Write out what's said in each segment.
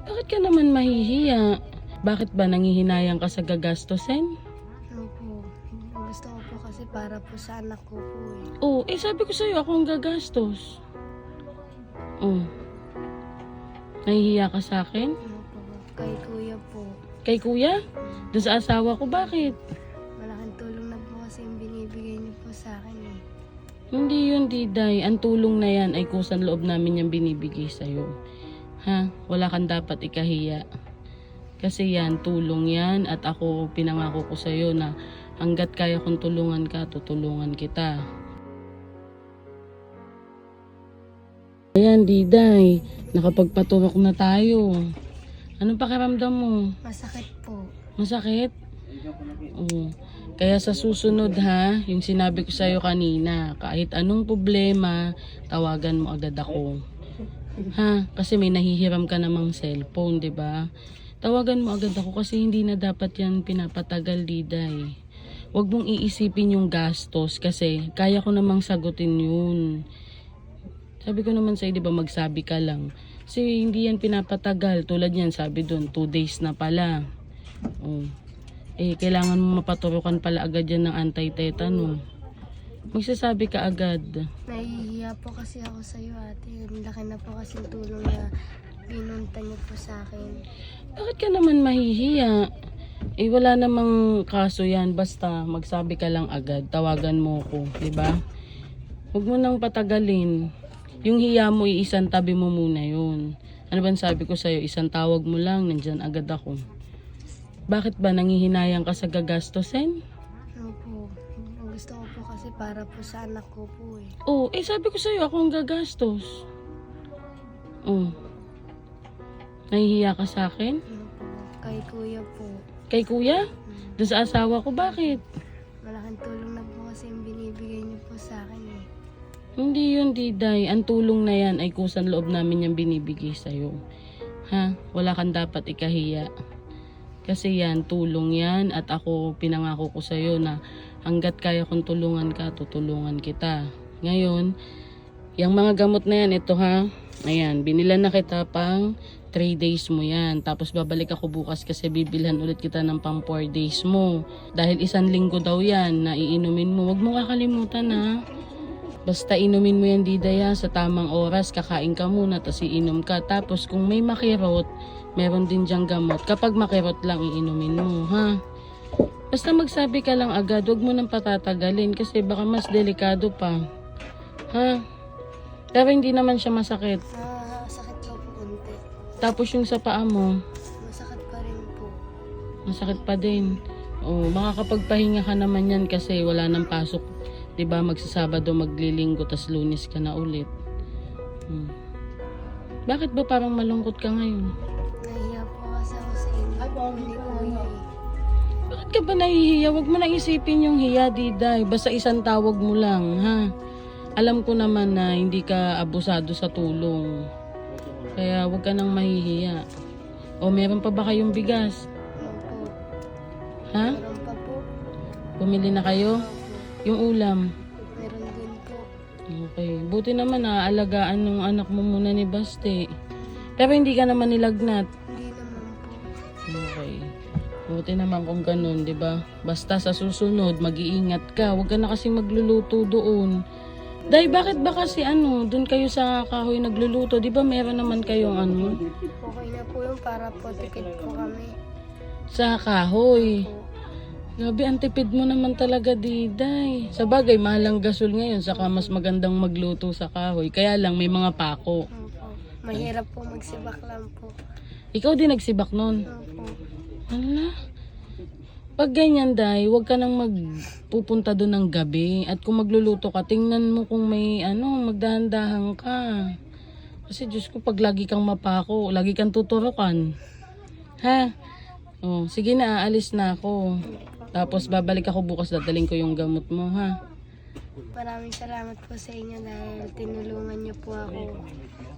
Bakit ka naman mahihiya? Bakit ba nangihinayang ka sa gagastusin? Opo. Gusto ko po kasi para po sa anak ko po eh. Oh, sabi ko sa'yo ako ang gagastos. Oh. Nahihiya ka sa akin? Opo. Kay kuya po. Kay kuya? Doon sa asawa ko, bakit? Malaking tulong na po kasi yung binibigay niyo po sa akin eh. Hindi yun, Diday. Ang tulong na yan ay kusang loob namin yung binibigay sa'yo. Ha? Wala kang dapat ikahiya. Kasi yan, tulong yan at ako pinangako ko sa'yo na hanggat kaya kong tulungan ka, tutulungan kita. Ayan, Diday. Nakapagpaturok na tayo. Anong pakiramdam mo? Masakit po. Masakit? Oo. Kaya sa susunod ha, yung sinabi ko sa'yo kanina, kahit anong problema, tawagan mo agad ako. Ha? Kasi may nahihiram ka namang cellphone, di ba? Tawagan mo agad ako kasi hindi na dapat yan pinapatagal, Diday. Huwag mong iisipin yung gastos kasi kaya ko namang sagutin yun. Sabi ko naman sa'yo, di ba, magsabi ka lang. Kasi hindi yan pinapatagal. Tulad yan, sabi doon, 2 days na pala. Oh. Kailangan mo mapaturukan pala agad yan ng anti-tetano. Magsasabi ka agad. Nahihiya po kasi ako sa iyo ate. Ang laki na po kasi tulong na binunta niyo po sa akin. Bakit ka naman mahihiya? Wala namang kaso yan. Basta magsabi ka lang agad. Tawagan mo ko, di ba? Huwag mo nang patagalin. Yung hiya mo, isang tabi mo muna yun. Ano ba sabi ko sa'yo? Isang tawag mo lang, nandyan agad ako. Bakit ba nangihinayang ka sa gagastusin? Opo. Ang gusto ko po kasi para po sa anak ko po eh. Oh, sabi ko sa'yo ako ang gagastos. Oh. Nahihiya ka sa akin? Opo. Kay kuya po. Kay kuya? Doon sa asawa ko, bakit? Malaking tulong na po kasi yung binibigay niyo po sa akin eh. Hindi yun, Diday. Ang tulong na yan ay kusang loob namin yung binibigay sa'yo. Ha? Wala kang dapat ikahiya. Kasi yan, tulong yan at ako pinangako ko sa'yo na hanggat kaya kong tulungan ka, tutulungan kita. Ngayon, yung mga gamot na yan, ito ha. Ayan, binilan na kita pang 3 days mo yan. Tapos babalik ako bukas kasi bibilhan ulit kita ng pang 4 days mo. Dahil 1 linggo daw yan na iinumin mo. Huwag mo kakalimutan ha. Basta inumin mo yan, Diday, sa tamang oras. Kakain ka muna, tapos iinom ka. Tapos kung may makirot, meron din diyang gamot. Kapag makirot lang, iinumin mo, ha? Basta magsabi ka lang agad. Huwag mo nang patatagalin kasi baka mas delikado pa. Ha? Pero hindi naman siya masakit. Sakit po po unti. Tapos yung sa paa mo, Masakit pa rin po. masakit pa din. O, makakapagpahinga ka naman yan kasi wala nang pasok. Diba, magsasabado, maglilinggo, tas Lunes ka na ulit. Bakit ba parang malungkot ka ngayon? Nahiya po kasi ako sa inyo. Hindi po eh. Bakit ka ba nahihiya? Huwag mo na isipin yung hiya, Diday. Basta isang tawag mo lang, ha? Alam ko naman na hindi ka abusado sa tulong. Kaya huwag ka nang mahihiya. O, meron pa ba kayong bigas? Opo. Ha? Meron pa po. Bumili na kayo? Yung ulam? Meron din po. Okay. Buti naman alagaan ng anak mo muna ni Baste. Pero hindi ka naman nilagnat. Hindi naman po. Okay. Buti naman kung ganun, di ba? Basta sa susunod, mag-iingat ka. Huwag ka na kasing magluluto doon. Dahil bakit ba kasi doon kayo sa kahoy nagluluto? Di ba meron naman kayong Okay na po yung para po tikid po kami. sa kahoy? Po. Grabe, ang tipid mo naman talaga, Diday. Sa bagay, mahal ang gasol ngayon, saka mas magandang magluto sa kahoy. Kaya lang, may mga pako. Opo. Mahirap po magsibak lang po. Ikaw din nagsibak nun. Opo. Hala. Pag ganyan, Day, huwag ka nang magpupunta doon ng gabi. At kung magluluto ka, tingnan mo kung may magdahan-dahan ka. Kasi Diyos ko, pag lagi kang mapako, lagi kang tuturukan. Ha? Oh, sige na, aalis na ako. Tapos babalik ako bukas, dadaling ko yung gamot mo, ha? Maraming salamat po sa inyo dahil tinulungan niyo po ako.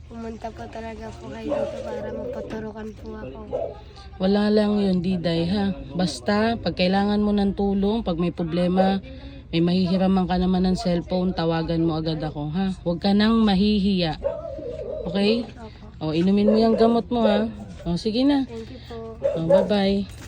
Pumunta po talaga po kayo dito para mapaturukan po ako. Wala lang yun, Diday, ha? Basta, pag kailangan mo ng tulong, pag may problema, may mahihiraman ka naman ng cellphone, tawagan mo agad ako, ha? Huwag ka nang mahihiya. Okay? Opo. O, inumin mo yung gamot mo, ha? O, sige na. Thank you po. O, bye-bye.